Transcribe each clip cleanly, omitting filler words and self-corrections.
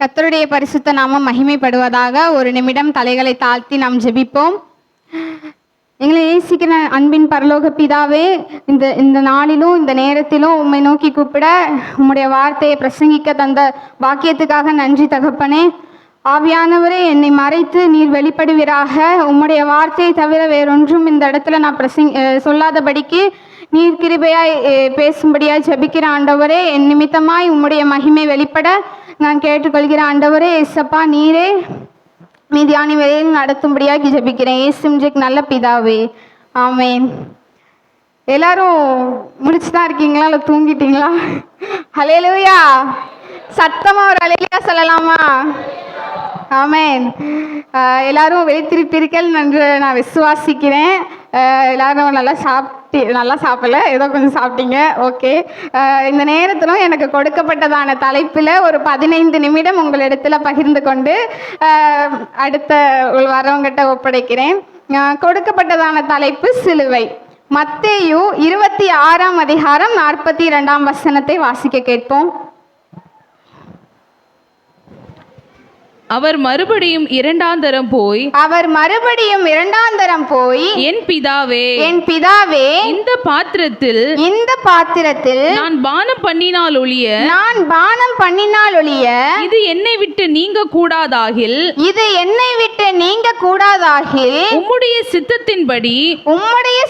கர்த்தருடைய பரிசுத்த நாமம் மகிமைப்படுவதாக. ஒரு நிமிடம் தலைகளை தாழ்த்தி நாம் ஜெபிப்போம். எங்களை நேசிக்கிற அன்பின் பரலோக பிதாவே, இந்த நாளிலும் இந்த நேரத்திலும் உம்மை நோக்கி கூப்பிட உம்முடைய வார்த்தையை பிரசங்கிக்க தந்த பாக்கியத்துக்காக நன்றி தகப்பனே. ஆவியானவரே, என்னை மறைத்து நீர் வெளிப்படுவீராக. உம்முடைய வார்த்தையை தவிர வேறொன்றும் இந்த இடத்துல நான் சொல்லாதபடிக்கு நீர் கிருபையாய் பேசும்படியாய் ஜெபிக்கிற ஆண்டவரே, என் நிமித்தமாய் உம்முடைய மகிமை வெளிப்பட நான் கேட்டுக்கொள்கிற ஆண்டவரே. ஏசப்பா, நீரே மீதியான வேலையில் நடத்தும்படியாக ஜெபிக்கிறேன். ஏசும் நல்ல பிதாவே, ஆமேன். எல்லாரும் முடிச்சுதான் இருக்கீங்களா, இல்லை தூங்கிட்டீங்களா? ஹல்லேலூயா! சத்தமா ஒரு ஹல்லேலூயா சொல்லலாமா? ஆமேன். எல்லாரும் வெளித்திருப்பீர்கள் என்று நான் விசுவாசிக்கிறேன். எல்லாரும் நல்லா சாப்பிடல, ஏதோ கொஞ்சம் சாப்பிட்டீங்க. ஓகே. இந்த நேரத்திலும் எனக்கு கொடுக்கப்பட்டதான தலைப்பில் ஒரு 15 நிமிடம் உங்களிடத்தில் பகிர்ந்து கொண்டு அடுத்த வரவங்கிட்ட ஒப்படைக்கிறேன். கொடுக்கப்பட்டதான தலைப்பு சிலுவை. மத்தேயு 26ஆம் அதிகாரம் 42ஆம் வசனத்தை வாசிக்க கேட்போம். அவர் மறுபடியும் இரண்டாந்தரம் போய் என் பிதாவே இந்த பாத்திரத்தில் நான் பானம் பண்ணினால் ஒழிய இது என்னை விட்டு நீங்க கூடாதாகில் உம்முடைய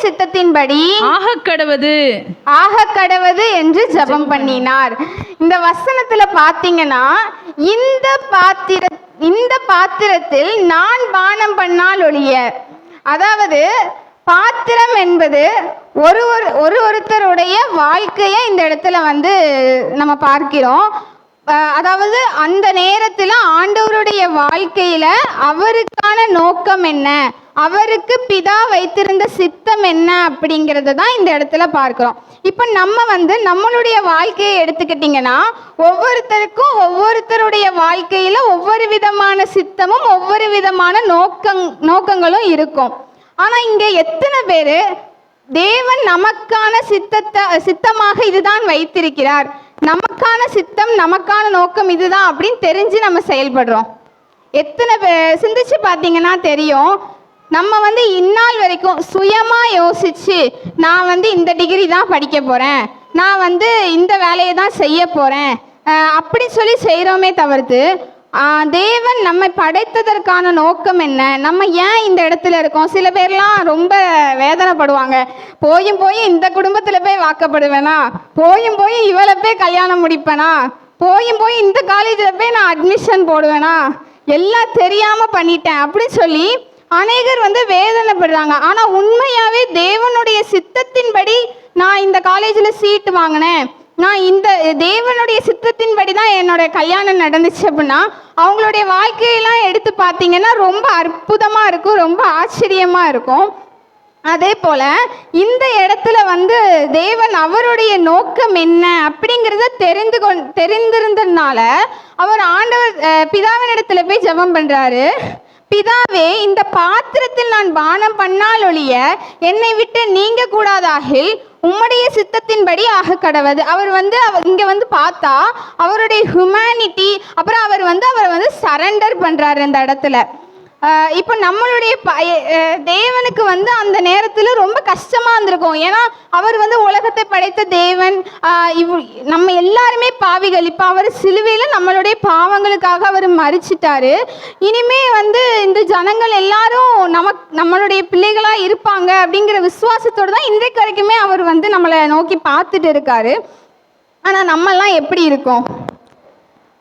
சித்தத்தின்படி ஆக கடவது என்று ஜெபம் பண்ணினார். இந்த வசனத்துல பாத்தீங்கன்னா, இந்த பாத்திரத்தில் நான் பானம் பண்ணால் ஒழிய, அதாவது பாத்திரம் என்பது ஒருத்தருடைய வாழ்க்கையை இந்த இடத்துல நம்ம பார்க்கிறோம். அதாவது அந்த நேரத்தில் ஆண்டவருடைய வாழ்க்கையில அவருக்கான நோக்கம் என்ன, அவருக்கு பிதா வைத்திருந்த சித்தம் என்ன அப்படிங்கிறத தான் இந்த இடத்துல பார்க்கிறோம். இப்போ நம்ம நம்மளுடைய வாழ்க்கையை எடுத்துக்கிட்டிங்கன்னா, ஒவ்வொருத்தருடைய வாழ்க்கையில ஒவ்வொரு விதமான சித்தமும் ஒவ்வொரு விதமான நோக்கங்களும் இருக்கும். ஆனா இங்க எத்தனை பேரு தேவன் நமக்கான சித்தமாக இதுதான் வைத்திருக்கிறார், நமக்கான சித்தம் நமக்கான நோக்கம் இதுதான் அப்படின்னு தெரிஞ்சு நம்ம செயல்படுறோம்? எத்தனை பேர் சிந்திச்சு பார்த்தீங்கன்னா தெரியும். நம்ம இந்நாள் வரைக்கும் சுயமா யோசிச்சு, நான் இந்த டிகிரி தான் படிக்க போறேன், நான் இந்த வேலையை தான் செய்ய போறேன் அப்படி சொல்லி செய்கிறோமே தவிர்த்து, தேவன் நம்மை படைத்ததற்கான நோக்கம் என்ன, நம்ம ஏன் இந்த இடத்துல இருக்கோம்? சில பேர்லாம் ரொம்ப வேதனைப்படுவாங்க. போய் இந்த குடும்பத்தில் போய் வாக்கப்படுவேனா, போய் இவளை போய் கல்யாணம் முடிப்பேனா, போய் இந்த காலேஜில் போய் நான் அட்மிஷன் போடுவேனா, எல்லாம் தெரியாமல் பண்ணிட்டேன் அப்படி சொல்லி அநேகர் வேதனைப்படுறாங்க. ஆனால் உண்மையாகவே தேவனுடைய சித்தத்தின்படி நான் இந்த காலேஜில் சீட்டு வாங்கினேன், நான் இந்த தேவனுடைய சித்தத்தின்படி தான் என்னோட கல்யாணம் நடந்துச்சு அப்படின்னா, அவங்களுடைய வாழ்க்கையெல்லாம் எடுத்து பார்த்தீங்கன்னா ரொம்ப அற்புதமாக இருக்கும், ரொம்ப ஆச்சரியமாக இருக்கும். அதே போல் இந்த இடத்துல தேவன் அவருடைய நோக்கம் என்ன அப்படிங்கிறத தெரிந்திருந்ததுனால அவர் ஆண்டவர் பிதாவின் இடத்துல போய் ஜெபம் பண்ணுறாரு. பிதாவே, இந்த பாத்திரத்தில் நான் பானம் பண்ணால் ஒழிய என்னை விட்டு நீங்க கூடாதாகில் உம்முடைய சித்தத்தின்படி ஆக கடவது. அவர் இங்க பார்த்தா அவருடைய ஹியூமனிட்டி, அப்புறம் அவர் சரண்டர் பண்றாரு இந்த இடத்துல. இப்போ நம்மளுடைய தேவனுக்கு அந்த நேரத்தில் ரொம்ப கஷ்டமாக இருந்திருக்கும். ஏன்னா அவர் உலகத்தை படைத்த தேவன், நம்ம எல்லாருமே பாவிகள். இப்போ அவர் சிலுவையில் நம்மளுடைய பாவங்களுக்காக அவர் மரிச்சிட்டாரு. இனிமே இந்த ஜனங்கள் எல்லாரும் நம்மளுடைய பிள்ளைகளாக இருப்பாங்க அப்படிங்கிற விசுவாசத்தோடு தான் இன்றைக்கு வரைக்குமே அவர் நம்மளை நோக்கி பார்த்துட்டு இருக்காரு. ஆனால் நம்மெல்லாம் எப்படி இருக்கோம்?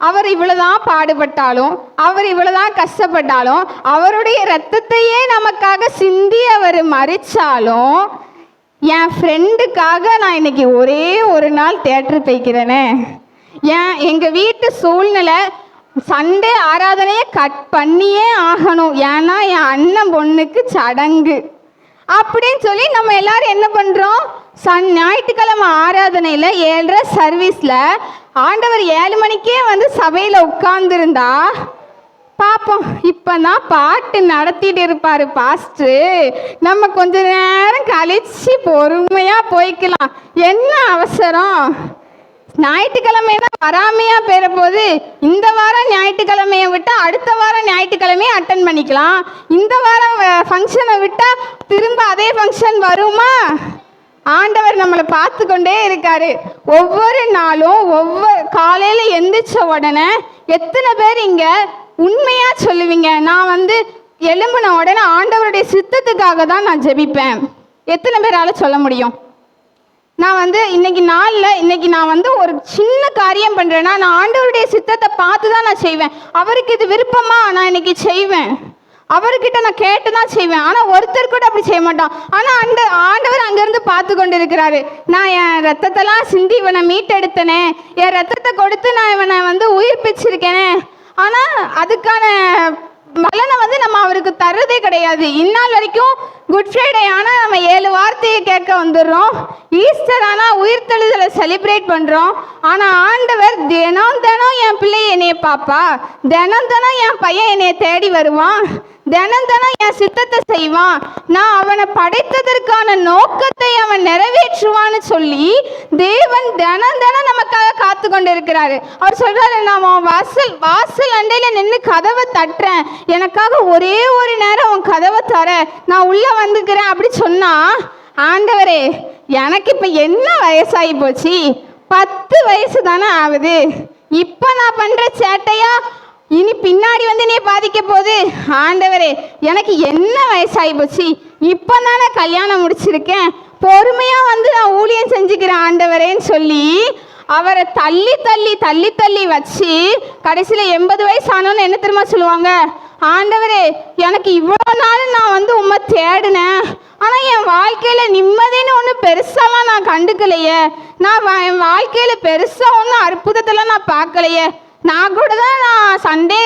அவர் இவ்வளவுதான் பாடுபட்டாலும், அவர் இவ்வளவுதான் கஷ்டப்பட்டாலும், அவருடைய இரத்தத்தையே நமக்காக சிந்தி அவர் மறிச்சாலும், என் ஃப்ரெண்டுக்காக நான் இன்னைக்கு ஒரே ஒரு நாள் தியேட்டர் போய்க்கிறேனே, எங்கள் வீட்டு சூழ்நிலை சண்டே ஆராதனையை கட் பண்ணியே ஆகணும், ஏன்னா என் அண்ணன் பொண்ணுக்கு சடங்கு அப்படின்னு சொல்லி நம்ம எல்லாரும் என்ன பண்ணுறோம்? ஞாயிற்றுக்கிழமை ஆராதனையில் 7:30 சர்வீஸில் ஆண்டவர் 7 மணிக்கே சபையில் உட்கார்ந்துருந்தா பார்ப்போம். இப்போ தான் பாட்டு நடத்திட்டு இருப்பார் பாஸ்டர், நம்ம கொஞ்ச நேரம் கழிச்சு பொறுமையாக போய்க்கலாம், என்ன அவசரம்? ஞாயிற்றுக்கிழமை தான் வராமையா பெற போது, இந்த வாரம் ஞாயிற்று ஞாயிற்றுக்கிழமையை விட்டால் அடுத்த வாரம் ஞாயிற்றுக்கிழமையை அட்டன் பண்ணிக்கலாம். இந்த வாரம் ஃபங்க்ஷனை விட்டால் திரும்ப அதே ஃபங்க்ஷன் வருமா? ஆண்டவர் நம்மளை பார்த்து கொண்டே இருக்காரு. ஒவ்வொரு நாளும் காலையில் எந்திரிச்ச உடனே எத்தனை பேர் இங்கே உண்மையாக சொல்லுவீங்க, நான் எழும்பின உடனே ஆண்டவருடைய சித்தத்துக்காக தான் நான் ஜெபிப்பேன்? எத்தனை பேரால் சொல்ல முடியும்? நான் இன்னைக்கு நாளில் இன்னைக்கு நான் ஒரு சின்ன காரியம் பண்ணுறேன்னா நான் ஆண்டவருடைய சித்தத்தை பார்த்து தான் நான் செய்வேன். அவருக்கு இது விருப்பமா நான் இன்னைக்கு செய்வேன், அவர்கிட்ட நான் கேட்டு தான் செய்வேன். ஆனால் ஒருத்தர் கூட அப்படி செய்ய மாட்டான். ஆனால் ஆண்டவர் அங்கேருந்து பார்த்து கொண்டு இருக்கிறாரு. நான் என் ரத்தத்தெல்லாம் சிந்தி இவனை மீட்டெடுத்தனே, என் ரத்தத்தை கொடுத்து நான் இவனை உயிர்ப்பிச்சிருக்கேனே, ஆனால் அதுக்கான பலனை நம்ம அவருக்கு தர்றதே கிடையாது. இந்நாள் வரைக்கும் குட் ஃப்ரைடே ஆனால் நம்ம 7 வார்த்தையை கேட்க வந்துடுறோம். ஈஸ்டர் ஆனால் உயிர்த்தெழுதலை செலிப்ரேட் பண்ணுறோம். ஆனால் ஆண்டவர் தினம் தினம் என் பிள்ளை என்னைய பாப்பா, தினம் தினம் என் பையன் என்னைய தேடி வருவான், தினம் தினம் என் சித்தத்தை செய்வான், நான் அவனை படைத்ததற்கான நோக்கத்தை அவன் நிறைவேற்றுவான்னு சொல்லி தேவன் தினம் தினம் நமக்காக காத்து கொண்டு இருக்கிறாரு. அவர் சொல்றாரு, நான் வாசல் அண்டையில் நின்று கதவை தட்டுறேன், எனக்காக ஒரே ஒரு நேரம் உன் கதவை தர, நான் உள்ள வந்துக்கிறேன் அப்படி சொன்னா, ஆண்டவரே எனக்கு இப்போ என்ன வயசாகி போச்சு, 10 வயசு தானே ஆகுது, இப்போ நான் பண்ணுற சேட்டையா இனி பின்னாடி நீ பாதிக்க போகுது, ஆண்டவரே எனக்கு என்ன வயசாகி போச்சு, இப்போ தானே கல்யாணம் முடிச்சிருக்கேன், பொறுமையாக நான் ஊழியம் செஞ்சுக்கிறேன் ஆண்டவரேன்னு சொல்லி அவரை தள்ளி தள்ளி தள்ளி தள்ளி வச்சு கடைசியில் 80 வயசு ஆனோன்னு என்ன தெரியுமா சொல்லுவாங்க, ஆண்டவரே எனக்கு இவ்வளோ நாள் நான் உம்மை தேடினேன், ஆனால் என் வாழ்க்கையில் நிம்மதின்னு ஒன்று பெருசாலாம் நான் கண்டுக்கலையே, நான் என் வாழ்க்கையில் பெருசாக ஒன்றும் அற்புதத்தெல்லாம் நான் பார்க்கலையே, நான் கூட தான் நான் சண்டே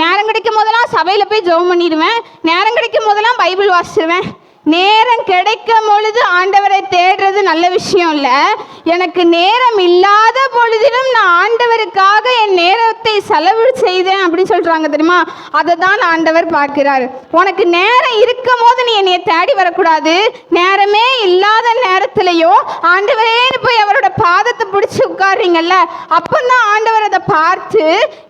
நேரம் கிடைக்கும் போதெல்லாம் சபையில் போய் ஜெபம் பண்ணிடுவேன், நேரம் கிடைக்கும் போதெல்லாம் பைபிள் வாசிடுவேன், நேரம் கிடைக்கும் பொழுது ஆண்டவரை தேடுறது நல்ல விஷயம் இல்லை, எனக்கு நேரம் இல்லாத பொழுதிலும் நான் ஆண்டவருக்காக என் நேரத்தை செலவு செய்தேன் அப்படின்னு சொல்கிறாங்க தெரியுமா? அதை தான் ஆண்டவர் பார்க்கிறார். உனக்கு நேரம் இருக்கும் போது நீ என்னைய தேடி வரக்கூடாது, நேரமே இல்லாத நேரத்திலையோ ஆண்டவரேன்னு போய் அவரோட பாதத்தை பிடிச்சி உட்கார்றீங்கல்ல, அப்போ தான் ஆண்டவர் அதை பார்த்து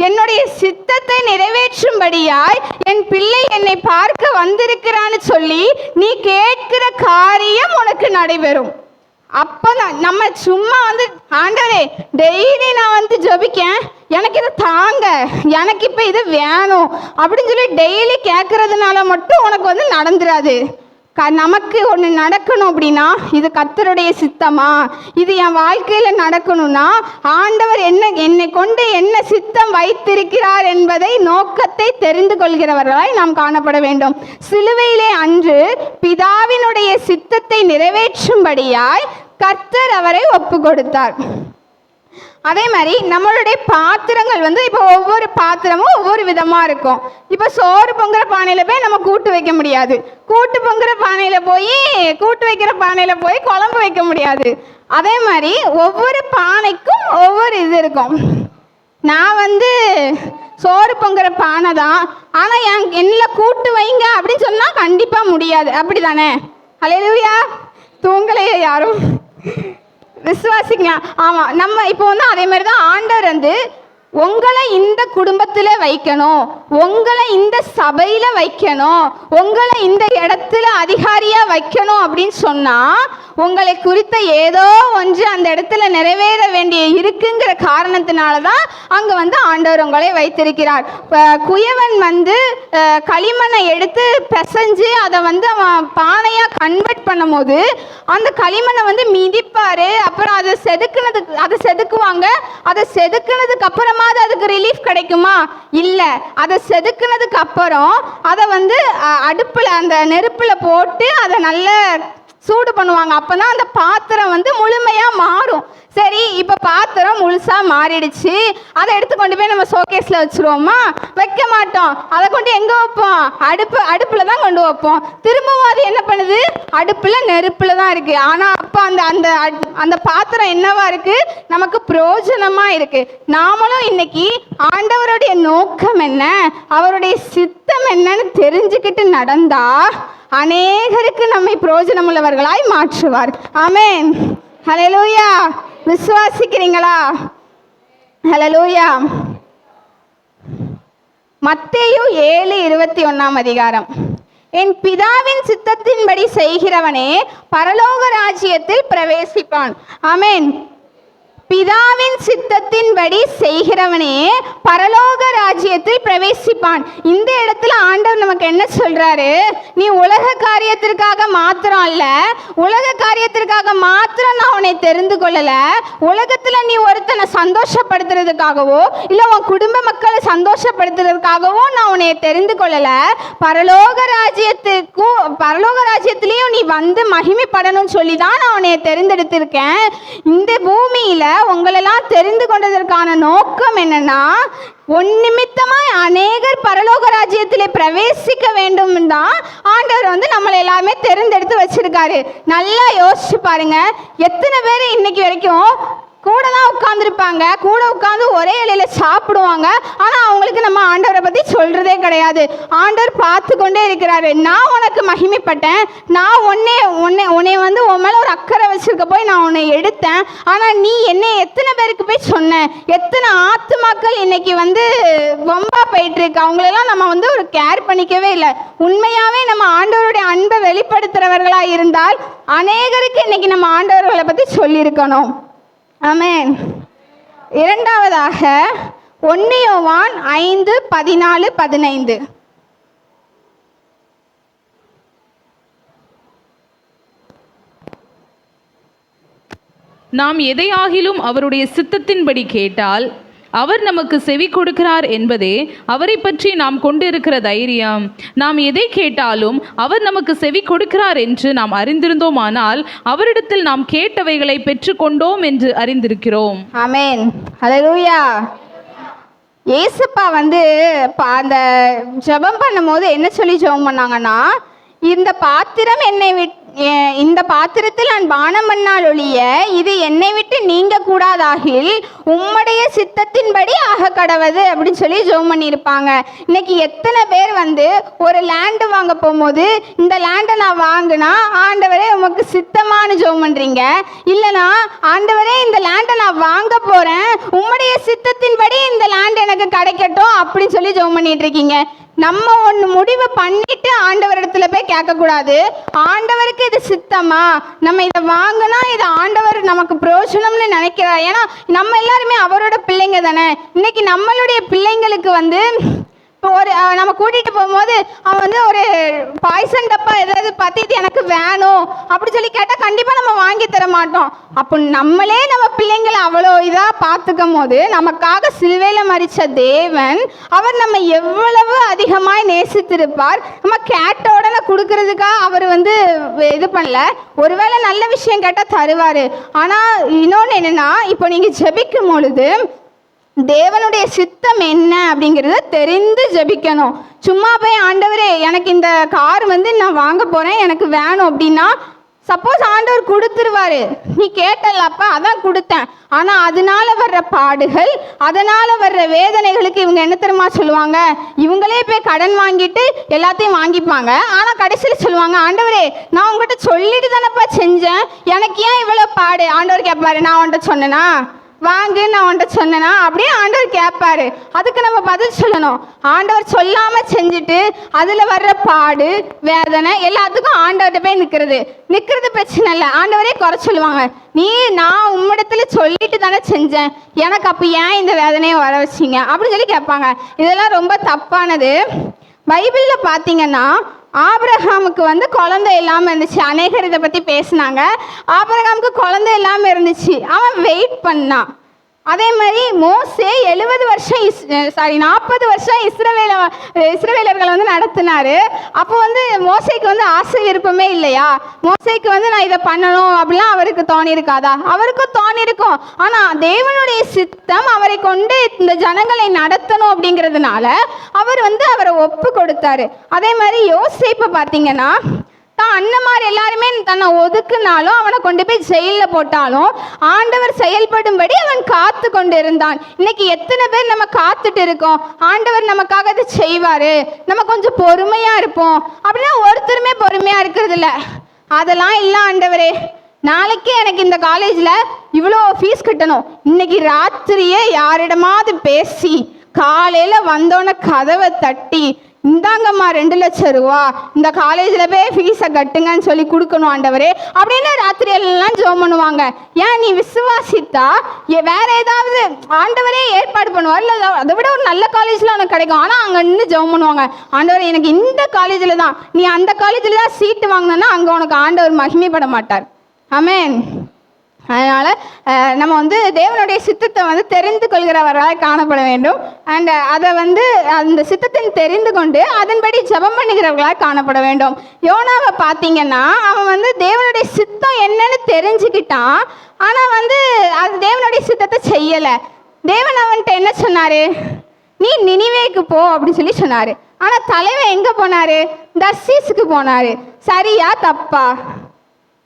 என்னுடைய சித்தத்தை நிறைவேற்றும்படியாய் என் பிள்ளை என்னை பார்க்க வந்திருக்கிறான்னு சொல்லி நீ கேட்கிற காரியம் உனக்கு நடைபெறும். அப்பதான் நம்ம சும்மா ஆண்டவரே டெய்லி நான் ஜெபிக்கேன், எனக்கு இது தாங்க, எனக்கு இப்போ இது வேணும் அப்படின்னு சொல்லி டெய்லி கேட்கறதுனால மட்டும் உனக்கு நடந்துராது. நமக்கு ஒன்று நடக்கணும் அப்படின்னா இது கர்த்தருடைய சித்தமா, இது என் வாழ்க்கையில் நடக்கணும்னா ஆண்டவர் என்னை கொண்டு என்ன சித்தம் வைத்திருக்கிறார் என்பதை நோக்கத்தை தெரிந்து கொள்கிறவர்களாய் நாம் காணப்பட வேண்டும். சிலுவையிலே அன்று பிதாவினுடைய சித்தத்தை நிறைவேற்றும்படியாய் கர்த்தர் அவரை ஒப்பு கொடுத்தார். அதே மாதிரி நம்மளுடைய பாத்திரங்கள் இப்போ ஒவ்வொரு பாத்திரமும் ஒவ்வொரு விதமாக இருக்கும். இப்போ சோறு பொங்குற பானையில் போய் நம்ம கூட்டு வைக்க முடியாது, கூட்டு பொங்குற பானையில் போய் கூட்டு வைக்கிற பானையில் போய் குழம்பு வைக்க முடியாது. அதே மாதிரி ஒவ்வொரு பானைக்கும் ஒவ்வொரு இது இருக்கும். நான் சோறு பொங்குற பானை தான், ஆனால் என்னில் கூட்டு வைங்க அப்படின்னு சொன்னால் கண்டிப்பாக முடியாது. அப்படி தானே? அல்லேலூயா. தூங்கலையே யாரும், விசுவாசிங்க. ஆமாம், நம்ம இப்போ அதே மாதிரி தான் ஆண்டவர் உங்களை இந்த குடும்பத்தில் வைக்கணும், உங்களை இந்த சபையில் வைக்கணும், உங்களை இந்த இடத்துல அதிகாரியாக வைக்கணும் அப்படின்னு சொன்னால் உங்களை குறித்த ஏதோ ஒன்று அந்த இடத்துல நிறைவேற வேண்டிய இருக்குங்கிற காரணத்தினால தான் அங்கே ஆண்டவர் உங்களை வைத்திருக்கிறார். குயவன் களிமண்ணை எடுத்து பிசைஞ்சு அதை அவன் பானையாக கன்வெர்ட் பண்ணும் போது அந்த களிமண்ணை மிதிப்பார், அப்புறம் அதை செதுக்குவாங்க. அதை செதுக்குனதுக்கு அப்புறமா அதுக்கு ரிலீஃப் கிடைக்குமா? இல்லை. அதை செதுக்குனதுக்கு அப்புறம் அதை அடுப்பில் அந்த நெருப்பில் போட்டு அதை நல்ல சூடு பண்ணுவாங்க. அப்போதான் அந்த பாத்திரம் முழுமையாக மாறும். சரி, இப்போ பாத்திரம் முழுசாக மாறிடுச்சு, அதை எடுத்து கொண்டு போய் நம்ம ஷோகேஸில் வச்சுருவோமா? வைக்க மாட்டோம். அதை கொண்டு எங்கே வைப்போம்? அடுப்பில் தான் கொண்டு வைப்போம். திரும்பவும் அது என்ன பண்ணுது? அடுப்பில் நெருப்பில் தான் இருக்குது. ஆனால் அப்போ அந்த பாத்திரம் என்னவா இருக்குது? நமக்கு பிரயோஜனமாக இருக்குது. நாமளும் இன்னைக்கு ஆண்டவருடைய நோக்கம் என்ன, அவருடைய சித்தம் என்னன்னு தெரிஞ்சுக்கிட்டு நடந்தா அநேகருக்கு நம்மை பிரயோஜனம் உள்ளவர்களாய் மாற்றுவார். ஆமென். ஹல்லேலூயா. விசுவாசிக்கிறீங்களா? ஹல்லேலூயா. மத்தேயு 7:21 என் பிதாவின் சித்தத்தின்படி செய்கிறவனே பரலோக ராஜ்யத்தில் பிரவேசிப்பான். ஆமென். பிதாவின் சித்தத்தின்படி செய்கிறவனே பரலோக ராஜ்யத்தில் பிரவேசிப்பான். இந்த இடத்துல ஆண்டவர் நமக்கு என்ன சொல்றாரு? நீ உலக காரியத்திற்காக மாத்திரம் அல்ல, உலக காரியத்திற்காக மாத்திரம் நான் உன்னை தெரிந்து கொள்ளல. உலகத்துல நீ ஒருத்தனை சந்தோஷப்படுத்துறதுக்காகவோ இல்ல உன் குடும்ப மக்களை சந்தோஷப்படுத்துறதுக்காகவோ நான் உன்னை தெரிந்து கொள்ளல. பரலோக ராஜ்யத்திலையும் நீ வந்து மகிமைப்படணும்னு சொல்லி தான் நான் உன்னை தெரிந்தெடுத்திருக்கேன். இந்த பூமியில உங்களெல்லாம் தெரிந்து கொண்டதற்கான நோக்கம் என்னன்னா, உன் நிமித்தமாய் அநேகர் பரலோக ராஜ்யத்திலே பிரவேசிக்க வேண்டும் தான் ஆண்டவர் வந்து நம்மளை எல்லாமே தெரிந்தெடுத்து வச்சிருக்காரு. நல்லா யோசிச்சு பாருங்க, எத்தனை பேர் இன்னைக்கு வரைக்கும் கூட தான் உட்காந்துருப்பாங்க, கூட உட்காந்து ஒரே இலையில சாப்பிடுவாங்க. ஆனால் அவங்களுக்கு நம்ம ஆண்டவரை பற்றி சொல்கிறதே கிடையாது. ஆண்டவர் பார்த்து கொண்டே இருக்கிறாரு. நான் உனக்கு மகிமைப்பட்டேன், நான் உன்னை வந்து உன் மேலே ஒரு அக்கறை வச்சிருக்க போய் நான் உன்னை எடுத்தேன். ஆனால் நீ என்னை எத்தனை பேருக்கு போய் சொன்ன? எத்தனை ஆத்துமாக்கள் இன்னைக்கு வந்து வம்பா போயிட்டு இருக்கு. அவங்களெல்லாம் நம்ம வந்து ஒரு கேர் பண்ணிக்கவே இல்லை. உண்மையாகவே நம்ம ஆண்டவருடைய அன்பை வெளிப்படுத்துகிறவர்களாக இருந்தால் அநேகருக்கு இன்னைக்கு நம்ம ஆண்டவர்களை பற்றி சொல்லியிருக்கணும். ஆமென். இரண்டாவதாக 1 யோவான் 5:14-15 நாம் எதையாகிலும் அவருடைய சித்தத்தின்படி கேட்டால் அவர் நமக்கு செவி கொடுக்கிறார் என்பதே அவரை பற்றி நாம் கொண்டிருக்கிற தைரியம். நாம் எதை கேட்டாலும் அவர் நமக்கு செவி கொடுக்கிறார் என்று நாம் அறிந்திருந்தோமானால் அவரிடத்தில் நாம் கேட்டவைகளை பெற்றுக்கொண்டோம் என்று அறிந்திருக்கிறோம். ஆமென். ஹல்லேலூயா. ஏசப்பா வந்து அந்த ஜெபம் பண்ணும்போது என்ன சொல்லி ஜெபம் பண்ணாங்கன்னா, இந்த பாத்திரம் இந்த பாத்திரத்தில் நான் பானம் பண்ணால் ஒழிய இது என்னை விட்டு நீங்க கூடாதாகில் உம்முடைய சித்தத்தின்படி ஆக கடவது அப்படின்னு சொல்லி ஜெபம் பண்ணியிருப்பாங்க. இன்னைக்கு எத்தனை பேர் வந்து ஒரு லேண்டு வாங்க போகும்போது இந்த லேண்டை நான் வாங்கினா ஆண்டவரே உமக்கு சித்தமான ஜெபம் பண்றீங்க, இல்லைனா ஆண்டவரே இந்த லேண்டை நான் வாங்க போறேன் உம்முடைய சித்தத்தின்படி இந்த லேண்ட் எனக்கு கிடைக்கட்டும் அப்படின்னு சொல்லி ஜெபம் பண்ணிட்டு இருக்கீங்க. நம்ம ஒன்று முடிவு பண்ணிட்டு ஆண்டவரிடத்துல போய் கேட்கக்கூடாது. ஆண்டவருக்கு இது சித்தமா, நம்ம இதை வாங்கினா இது ஆண்டவர் நமக்கு பிரயோஜனம்னு நினைக்கிறார். ஏன்னா நம்ம எல்லாருமே அவரோட பிள்ளைங்க தானே. இன்னைக்கு நம்மளுடைய பிள்ளைங்களுக்கு வந்து ஒரு நம்ம கூட்டிகிட்டு போகும்போது அவன் வந்து ஒரு பாய்சன் டப்பா ஏதாவது பார்த்து இது எனக்கு வேணும் அப்படி சொல்லி கேட்டால் கண்டிப்பாக நம்ம வாங்கி தர மாட்டோம். அப்போ நம்மளே நம்ம பிள்ளைங்களை அவ்வளோ இதாக பார்த்துக்கும் போது நமக்காக சிலுவையில் மரித்த தேவன் அவர் நம்ம எவ்வளவு அதிகமாக நேசித்திருப்பார். நம்ம கேட்ட உடனே கொடுக்கறதுக்காக அவர் வந்து இது பண்ணல. ஒருவேளை நல்ல விஷயம் கேட்டால் தருவார். ஆனால் இன்னொன்று என்னென்னா, இப்போ நீங்கள் ஜெபிக்கும் பொழுது தேவனுடைய சித்தம் என்ன அப்படிங்கிறத தெரிந்து ஜெபிக்கணும். சும்மா போய் ஆண்டவரே எனக்கு இந்த கார் வந்து நான் வாங்க போகிறேன் எனக்கு வேணும் அப்படின்னா சப்போஸ் ஆண்டவர் கொடுத்துருவாரு, நீ கேட்டல்லப்பா அதான் கொடுத்தேன். ஆனால் அதனால வர்ற பாடுகள், அதனால் வர்ற வேதனைகளுக்கு இவங்க என்ன தெரியுமா சொல்லுவாங்க? இவங்களே போய் கடன் வாங்கிட்டு எல்லாத்தையும் வாங்கிப்பாங்க. ஆனால் கடைசியில் சொல்லுவாங்க, ஆண்டவரே நான் உங்கள்கிட்ட சொல்லிட்டு தானேப்பா செஞ்சேன், எனக்கு ஏன் இவ்வளோ பாடு? ஆண்டவர் கேட்பாரு, நான் உன்கிட்ட சொன்னேனா? வாங்கு நான் உன்கிட்ட சொன்னேனா? அப்படியே ஆண்டவர் கேட்பாரு. அதுக்கு நம்ம பதில் சொல்லணும். ஆண்டவர் சொல்லாமல் செஞ்சுட்டு அதில் வர்ற பாடு வேதனை எல்லாத்துக்கும் ஆண்டவர்கிட்ட போய் நிற்கிறது பிரச்சனை இல்லை. ஆண்டவரே குறை சொல்லுவாங்க, நான் உம்மிடத்துல சொல்லிட்டு தானே செஞ்சேன், எனக்கு அப்போ ஏன் இந்த வேதனையை வர வச்சிங்க அப்படின்னு சொல்லி கேட்பாங்க. இதெல்லாம் ரொம்ப தப்பானது. பைபிளில் பார்த்தீங்கன்னா ஆபிரகாமுக்கு வந்து குழந்தை இல்லாமல் இருந்துச்சு. அநேகர் இதை பற்றி பேசினாங்க. ஆபிரகாமுக்கு குழந்தை இல்லாமல் இருந்துச்சு, அவன் வெயிட் பண்ணான். அதே மாதிரி மோசே 40 வருஷம் இஸ்ரவேலர்களை வந்து நடத்தினாரு. அப்போ வந்து மோசேக்கு வந்து ஆசை விருப்பமே இல்லையா? மோசேக்கு வந்து நான் இதை பண்ணணும் அப்படிலாம் அவருக்கு தோணியிருக்காதா? அவருக்கும் தோணியிருக்கும். ஆனால் தேவனுடைய சித்தம் அவரை கொண்டு இந்த ஜனங்களை நடத்தணும் அப்படிங்கிறதுனால அவர் வந்து அவரை ஒப்பு கொடுத்தாரு. அதே மாதிரி யோசேப்பை பார்த்தீங்கன்னா தான் அண்ணன்மார் எல்லாருமே தன்னை ஒதுக்குனாலும் அவனை கொண்டு போய் ஜெயிலில் போட்டாலும் ஆண்டவர் செயல்படும்படி அவன் காத்து கொண்டு இருந்தான். இன்னைக்கு எத்தனை பேர் நம்ம காத்துட்டு இருக்கோம், ஆண்டவர் நமக்காக அதை செய்வார், நம்ம கொஞ்சம் பொறுமையாக இருப்போம் அப்படின்னா ஒருத்தருமே பொறுமையாக இருக்கிறது இல்லை. அதெல்லாம் இல்லை, ஆண்டவரே நாளைக்கே எனக்கு இந்த காலேஜில் இவ்வளோ ஃபீஸ் கட்டணும், இன்னைக்கு ராத்திரியே யாரிடமாவது பேசி காலையில் வந்தோன்னே கதவை தட்டி, இந்தாங்கம்மா 2 லட்சம் ரூபா, இந்த காலேஜில் போய் ஃபீஸை கட்டுங்கன்னு சொல்லி கொடுக்கணும் ஆண்டவரே அப்படின்னு ராத்திரி எல்லாம் ஜெபம் பண்ணுவாங்க. ஏன்? நீ விசுவாசித்தா வேற ஏதாவது ஆண்டவரே ஏற்பாடு பண்ணுவார், இல்லை அதை விட ஒரு நல்ல காலேஜில் உனக்கு கிடைக்கும். ஆனால் அங்கே நின்று ஜெபம் பண்ணுவாங்க, ஆண்டவர் எனக்கு இந்த காலேஜில் தான், நீ அந்த காலேஜில் தான் சீட்டு வாங்கினா அங்கே உனக்கு ஆண்டவர் மகிமைப்பட மாட்டார். ஆமென். அதனால் நம்ம தேவனுடைய சித்தத்தை தெரிந்து கொள்கிறவர்களாக காணப்பட வேண்டும். அண்ட் அதை அந்த சித்தத்தை தெரிந்து கொண்டு அதன்படி ஜெபம் பண்ணுகிறவர்களாக காணப்பட வேண்டும். யோனாவை பார்த்தீங்கன்னா அவன் தேவனுடைய சித்தம் என்னன்னு தெரிஞ்சுக்கிட்டான். ஆனால் அது தேவனுடைய சித்தத்தை செய்யலை. தேவன் அவன்கிட்ட என்ன சொன்னார்? நீ நினிவேக்கு போ அப்படின்னு சொல்லி சொன்னார். ஆனால் தலைவன் எங்கே போனார்? தர்சீஸுக்கு போனார். சரியா தப்பா?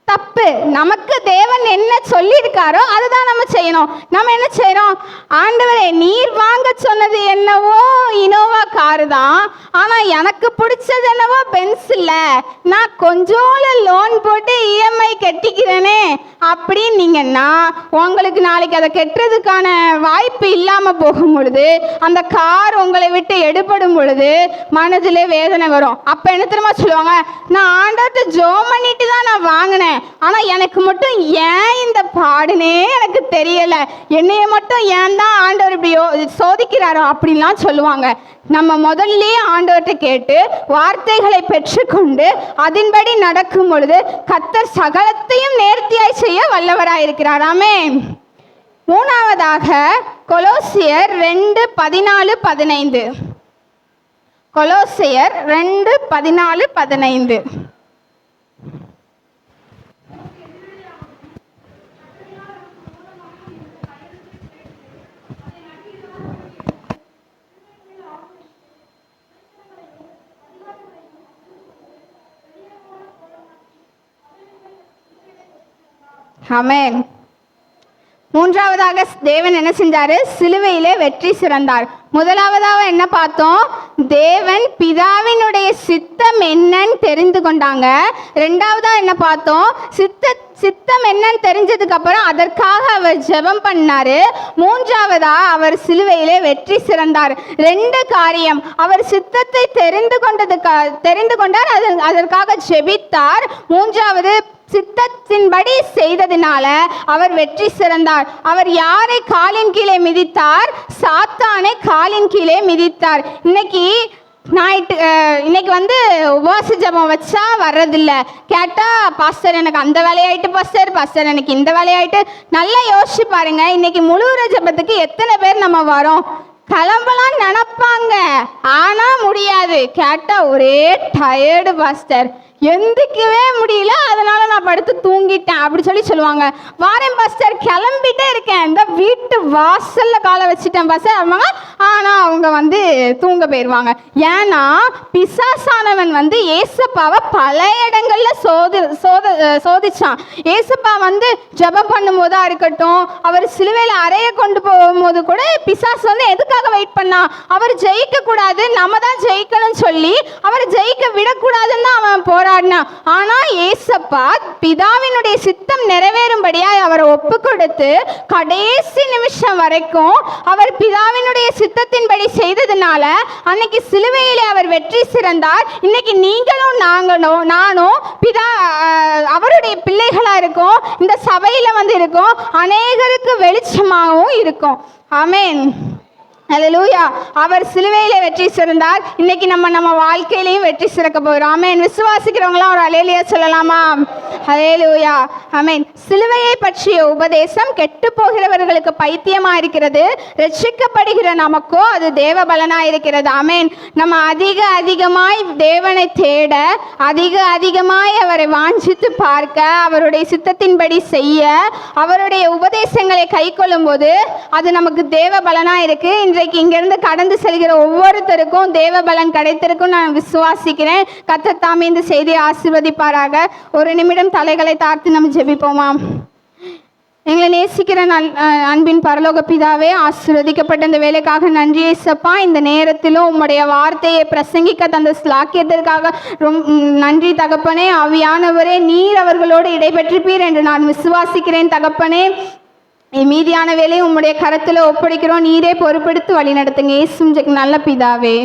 தப்பு. நமக்கு தேவன் என்ன சொல்லியிருக்காரோ அதுதான் நம்ம செய்யணும். நம்ம என்ன செய்கிறோம்? ஆண்டவரே, நீர் வாங்க சொன்னது என்னவோ இனோவா காரு தான், ஆனால் எனக்கு பிடிச்சது என்னவோ பென்ஸ் இல்லை, நான் கொஞ்சோல லோன் போட்டு இஎம்ஐ கட்டிக்கிறேனே அப்படின்னீங்கன்னா உங்களுக்கு நாளைக்கு அதை கெட்டுறதுக்கான வாய்ப்பு இல்லாமல் போகும் பொழுது, அந்த கார் உங்களை விட்டு எடுபடும் பொழுது மனதில் வேதனை வரும். அப்போ என்ன தெரியுமா சொல்லுவாங்க? நான் ஆண்டவர்கிட்ட ஜெபம் பண்ணிட்டு தான் நான் வாங்கினேன், ஆனால் எனக்கு மட்டும் ஏன் இந்த பாடுனே எனக்கு தெரியலை, என்னைய மட்டும் ஏன் தான் ஆண்டவர் இப்படி சோதிக்கிறாரோ அப்படின்லாம் சொல்லுவாங்க. நம்ம முதல்லயே ஆண்டவர்கிட்ட கேட்டு வார்த்தைகளை பெற்றுக்கொண்டு அதன்படி நடக்கும் பொழுது கர்த்தர் சகலத்தையும் நேர்த்தியாய் செய்ய வல்லவராயிருக்கிறார். ஆமென். மூணாவதாக கொலோசியர் 2:14-15. கொலோசியர் 2:14-15. ஆமென். மூன்றாவதாக தேவன் என்ன செஞ்சாரு? சிலுவையிலே வெற்றி சிறந்தார். முதலாவதாக என்ன பார்த்தோம்? தேவன் பிதாவினுடைய சித்தம் என்னன்னு தெரிந்து கொண்டாங்க. ரெண்டாவதாக என்ன பார்த்தோம்? சித்தம் என்னன்னு தெரிஞ்சதுக்கு அப்புறம் அதற்காக அவர் ஜெபம் பண்ணாரு. மூன்றாவதா அவர் சிலுவையிலே வெற்றி சிறந்தார். 2 காரியம். அவர் சித்தத்தை தெரிந்து கொண்டார், அதற்காக ஜெபித்தார். மூன்றாவது, சித்தத்தின்படி செய்ததினால அவர் வெற்றி சிறந்தார். அவர் யாரை காலின் கீழே மிதித்தார்? சாத்தானை காலின் கீழே மிதித்தார். இன்னைக்கு உபவாச ஜெபம் வச்சா வர்றதில்ல. கேட்டால் பாஸ்டர் எனக்கு அந்த வேலையாயிட்டு, பாஸ்டர் எனக்கு இந்த வேலையாயிட்டு. நல்லா யோசிச்சு பாருங்க, இன்னைக்கு முழுகிற ஜெபத்துக்கு எத்தனை பேர் நம்ம வரோம்? கிளம்பலாம் நினைப்பாங்க, ஆனால் முடியாது. கேட்டால் ஒரே டயர்டு பாஸ்டர், எந்திக்கவே முடியல, அதனால நான் படுத்து தூங்கிட்டேன் அப்படி சொல்லுவாங்க. வாரேன் பாஸ்டர், கிளம்பிட்டே இருக்கேன், இந்த வீட்டு வாசல்ல காலை வச்சுட்டேன் பாஸ்டர் அவங்க. ஆனால் அவங்க தூங்க போயிடுவாங்க. ஏன்னா பிசாசானவன் ஏசப்பாவை பல இடங்கள்ல சோதிச்சான். ஏசப்பா ஜெபம் பண்ணும்போதா இருக்கட்டும், அவர் சிலுவையில் அறைய கொண்டு போகும்போது கூட பிசாசு எதுக்காக வெயிட் பண்ணா? அவர் ஜெயிக்க கூடாது, நம்ம தான் ஜெயிக்கணும்னு சொல்லி அவர் ஜெயிக்க விடக்கூடாதுன்னு அவன் போராடினான். ஆனா ஏசப்பா பிதாவினுடைய சித்தம் நிறைவேறும்படியாய் அவரை ஒப்பு கொடுத்து கடைசி நிமிஷம் வரைக்கும் அவர் பிதாவினுடைய சித்தத்தின்படி செய்ததுனால அன்னைக்கு சிலுவையிலே அவர் வெற்றி சிறந்தார். இன்னைக்கு நீங்களும் நானும் பிதா அவருடைய பிள்ளைகளா இருக்கோம். இந்த சபையில இருக்கோம், அநேகருக்கு வெளிச்சமாகவும் இருக்கும். ஆமென். ஹல்லேலூயா. அவர் சிலுவையிலே வெற்றி சிறந்தார். இன்னைக்கு நம்ம வாழ்க்கையிலையும் வெற்றி சிறக்க போகிறோம். ஆமென். விசுவாசிக்கிறவங்களாம் ஒரு ஹல்லேலூயா சொல்லலாமா? ஹல்லேலூயா. ஆமென். சிலுவையை பற்றிய உபதேசம் கெட்டு போகிறவர்களுக்கு பைத்தியமா இருக்கிறது, ரட்சிக்கப்படுகிற நமக்கோ அது தேவ பலனா இருக்கிறது. ஆமென். நம்ம அதிகமாய் தேவனை தேட, அதிகமாய் அவரை வாஞ்சித்து பார்க்க, அவருடைய சித்தத்தின்படி செய்ய, அவருடைய உபதேசங்களை கை கொள்ளும் போது அது நமக்கு தேவ பலனா இருக்கு. இன்றைக்கு இங்கிருந்து கடந்து செல்கிற ஒவ்வொருத்தருக்கும் தேவ பலன் கிடைத்திருக்கும் நான் விசுவாசிக்கிறேன். கர்த்தர் தாமே இந்த செய்தியை ஆசீர்வதிப்பாராக. ஒரு நிமிடம் தலைகளை தாழ்த்தி நம்ம ஜெபிப்போமா? எங்களை நேசிக்கிற அன்பின் பரலோக பிதாவே, ஆசீர்வதிக்கப்பட்ட இந்த வேலைக்காக நன்றி ஏசப்பா. இந்த நேரத்திலும் உம்முடைய வார்த்தையை பிரசங்கிக்க தந்த ஸ்லாக்கியத்திற்காக நன்றி தகப்பனே. ஆவியானவரே, நீர் அவர்களோடு இடைபெற்றிருப்பீர் என்று நான் விசுவாசிக்கிறேன் தகப்பனே. மீதியான வேலையை உம்முடைய கரத்துல ஒப்படைக்கிறோம். நீரே பொறுப்பெடுத்து வழி நடத்துங்க. இயேசுவின் நல்ல பிதாவே.